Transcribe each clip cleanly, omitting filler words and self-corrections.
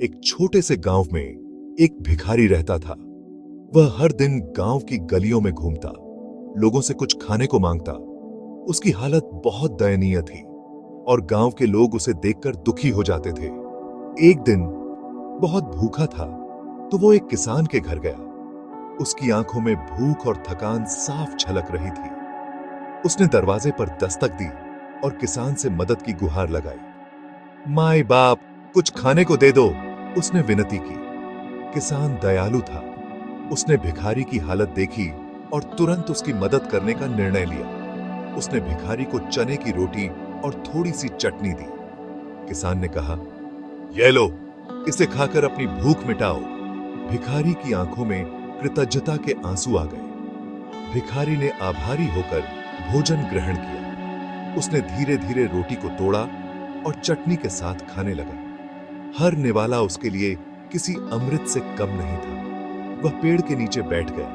एक छोटे से गांव में एक भिखारी रहता था। वह हर दिन गांव की गलियों में घूमता, लोगों से कुछ खाने को मांगता। उसकी हालत बहुत दयनीय थी और गांव के लोग उसे देखकर दुखी हो जाते थे। एक दिन बहुत भूखा था तो वो एक किसान के घर गया। उसकी आंखों में भूख और थकान साफ झलक रही थी। उसने दरवाजे पर दस्तक दी और किसान से मदद की गुहार लगाई। माई बाप, कुछ खाने को दे दो, उसने विनती की। किसान दयालु था। उसने भिखारी की हालत देखी और तुरंत उसकी मदद करने का निर्णय लिया। उसने भिखारी को चने की रोटी और थोड़ी सी चटनी दी। किसान ने कहा, ये लो, इसे खाकर अपनी भूख मिटाओ। भिखारी की आंखों में कृतज्ञता के आंसू आ गए। भिखारी ने आभारी होकर भोजन ग्रहण किया। उसने धीरे धीरे रोटी को तोड़ा और चटनी के साथ खाने लगा। हर निवाला उसके लिए किसी अमृत से कम नहीं था। वह पेड़ के नीचे बैठ गया।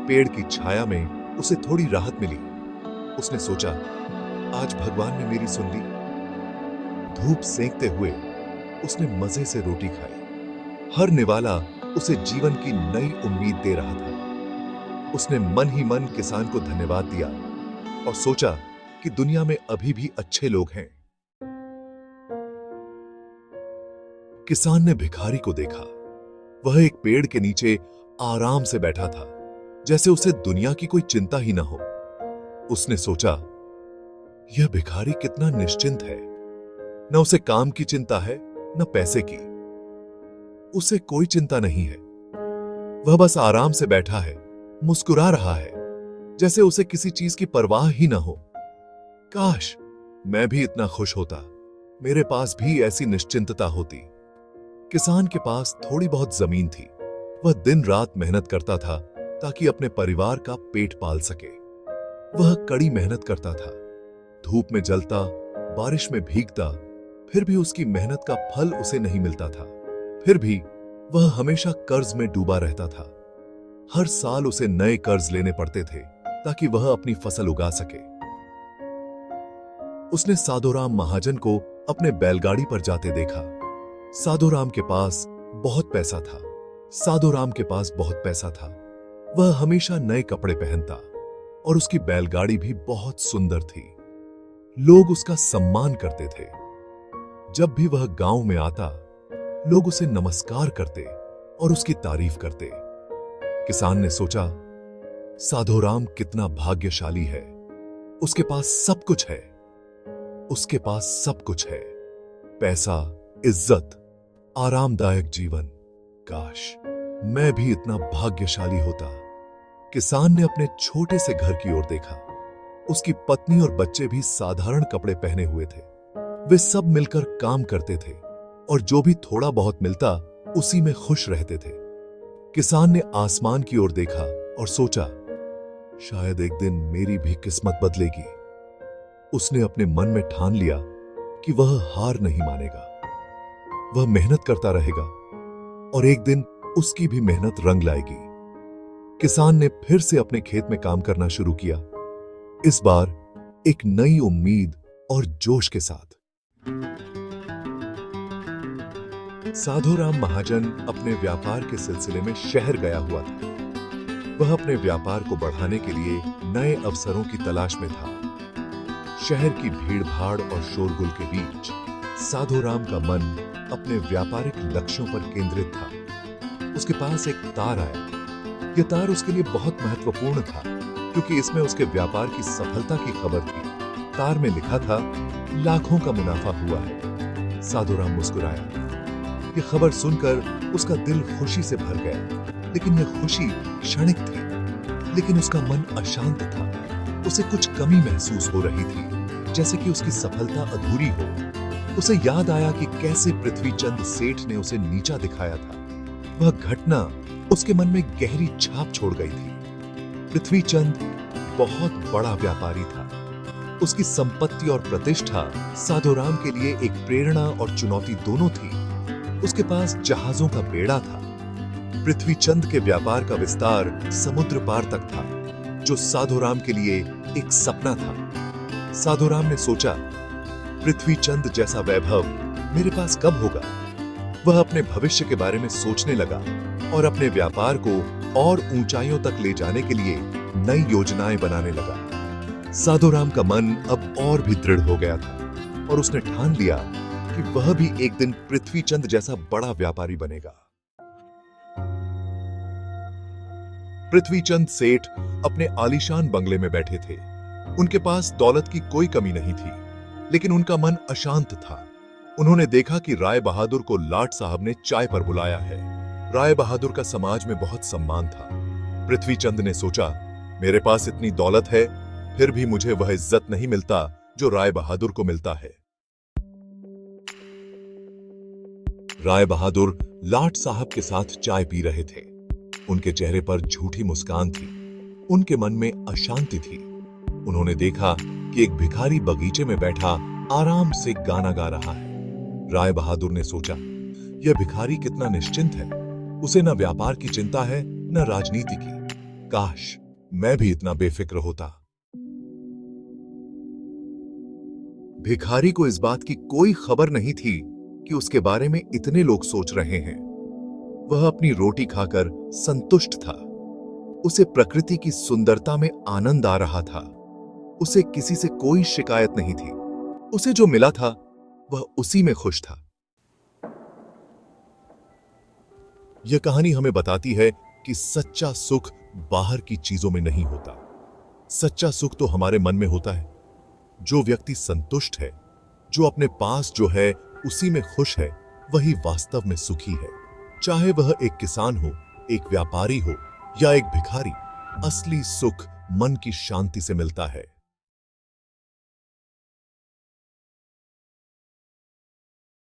पेड़ की छाया में उसे थोड़ी राहत मिली। उसने सोचा, आज भगवान ने मेरी सुन ली। धूप सेंकते हुए उसने मजे से रोटी खाई। हर निवाला उसे जीवन की नई उम्मीद दे रहा था। उसने मन ही मन किसान को धन्यवाद दिया और सोचा कि दुनिया में अभी भी अच्छे लोग हैं। किसान ने भिखारी को देखा। वह एक पेड़ के नीचे आराम से बैठा था, जैसे उसे दुनिया की कोई चिंता ही ना हो। उसने सोचा, यह भिखारी कितना निश्चिंत है। न उसे काम की चिंता है, न पैसे की। उसे कोई चिंता नहीं है। वह बस आराम से बैठा है, मुस्कुरा रहा है, जैसे उसे किसी चीज की परवाह ही ना हो। काश मैं भी इतना खुश होता, मेरे पास भी ऐसी निश्चिंतता होती। किसान के पास थोड़ी बहुत जमीन थी। वह दिन रात मेहनत करता था ताकि अपने परिवार का पेट पाल सके। वह कड़ी मेहनत करता था, धूप में जलता, बारिश में भीगता, फिर भी उसकी मेहनत का फल उसे नहीं मिलता था। फिर भी वह हमेशा कर्ज में डूबा रहता था। हर साल उसे नए कर्ज लेने पड़ते थे ताकि वह अपनी फसल उगा सके। उसने साधोराम महाजन को अपने बैलगाड़ी पर जाते देखा। साधोराम के पास बहुत पैसा था। साधोराम के पास बहुत पैसा था। वह हमेशा नए कपड़े पहनता और उसकी बैलगाड़ी भी बहुत सुंदर थी। लोग उसका सम्मान करते थे। जब भी वह गांव में आता, लोग उसे नमस्कार करते और उसकी तारीफ करते। किसान ने सोचा, साधोराम कितना भाग्यशाली है। उसके पास सब कुछ है। उसके पास सब कुछ है, पैसा, इज्जत, आरामदायक जीवन। काश मैं भी इतना भाग्यशाली होता। किसान ने अपने छोटे से घर की ओर देखा। उसकी पत्नी और बच्चे भी साधारण कपड़े पहने हुए थे। वे सब मिलकर काम करते थे और जो भी थोड़ा बहुत मिलता उसी में खुश रहते थे। किसान ने आसमान की ओर देखा और सोचा, शायद एक दिन मेरी भी किस्मत बदलेगी। उसने अपने मन में ठान लिया कि वह हार नहीं मानेगा। वह मेहनत करता रहेगा और एक दिन उसकी भी मेहनत रंग लाएगी। किसान ने फिर से अपने खेत में काम करना शुरू किया, इस बार एक नई उम्मीद और जोश के साथ। साधोराम महाजन अपने व्यापार के सिलसिले में शहर गया हुआ था। वह अपने व्यापार को बढ़ाने के लिए नए अवसरों की तलाश में था। शहर की भीड़-भाड़ और शोरगुल के बीच साधोराम का मन अपने व्यापारिक लक्ष्यों पर केंद्रित था। उसके पास एक तार आया। यह तार उसके लिए बहुत महत्वपूर्ण था क्योंकि इसमें उसके व्यापार की सफलता की खबर थी। तार में लिखा था, लाखों का मुनाफा हुआ है। साधोराम मुस्कुराया। यह खबर सुनकर उसका दिल खुशी से भर गया, लेकिन यह खुशी क्षणिक थी। लेकिन उसका मन अशांत था। उसे कुछ कमी महसूस हो रही थी, जैसे कि उसकी सफलता अधूरी हो। उसे याद आया कि कैसे पृथ्वीचंद सेठ ने उसे नीचा दिखाया था। वह घटना उसके मन में गहरी छाप छोड़ गई थी। पृथ्वीचंद बहुत बड़ा व्यापारी था। उसकी संपत्ति और प्रतिष्ठा साधोराम के लिए एक प्रेरणा और चुनौती दोनों थी। उसके पास जहाजों का बेड़ा था। पृथ्वीचंद के व्यापार का विस्तार समुद्र पार तक था, जो साधोराम के लिए एक सपना था। साधोराम ने सोचा, पृथ्वीचंद जैसा वैभव मेरे पास कब होगा? वह अपने भविष्य के बारे में सोचने लगा और अपने व्यापार को और ऊंचाइयों तक ले जाने के लिए नई योजनाएं बनाने लगा। साधुराम का मन अब और भी दृढ़ हो गया था और उसने ठान लिया कि वह भी एक दिन पृथ्वीचंद जैसा बड़ा व्यापारी बनेगा। पृथ्वीचंद सेठ अपने आलीशान बंगले में बैठे थे। उनके पास दौलत की कोई कमी नहीं थी, लेकिन उनका मन अशांत था। उन्होंने देखा कि राय बहादुर को लाट साहब ने चाय पर बुलाया है। राय बहादुर का समाज में बहुत सम्मान था। पृथ्वीचंद ने सोचा, मेरे पास इतनी दौलत है, फिर भी मुझे वह इज्जत नहीं मिलता जो राय बहादुर को मिलता है। राय बहादुर लाट साहब के साथ चाय पी रहे थे। उनके चेहरे पर झूठी मुस्कान थी। उनके मन में अशांति थी। उन्होंने देखा कि एक भिखारी बगीचे में बैठा आराम से गाना गा रहा है। राय बहादुर ने सोचा, यह भिखारी कितना निश्चिंत है। उसे न व्यापार की चिंता है न राजनीति की। काश मैं भी इतना बेफिक्र होता। भिखारी को इस बात की कोई खबर नहीं थी कि उसके बारे में इतने लोग सोच रहे हैं। वह अपनी रोटी खाकर संतुष्ट था। उसे प्रकृति की सुंदरता में आनंद आ रहा था। उसे किसी से कोई शिकायत नहीं थी। उसे जो मिला था वह उसी में खुश था। यह कहानी हमें बताती है कि सच्चा सुख बाहर की चीजों में नहीं होता। सच्चा सुख तो हमारे मन में होता है। जो व्यक्ति संतुष्ट है, जो अपने पास जो है उसी में खुश है, वही वास्तव में सुखी है। चाहे वह एक किसान हो, एक व्यापारी हो या एक भिखारी, असली सुख मन की शांति से मिलता है।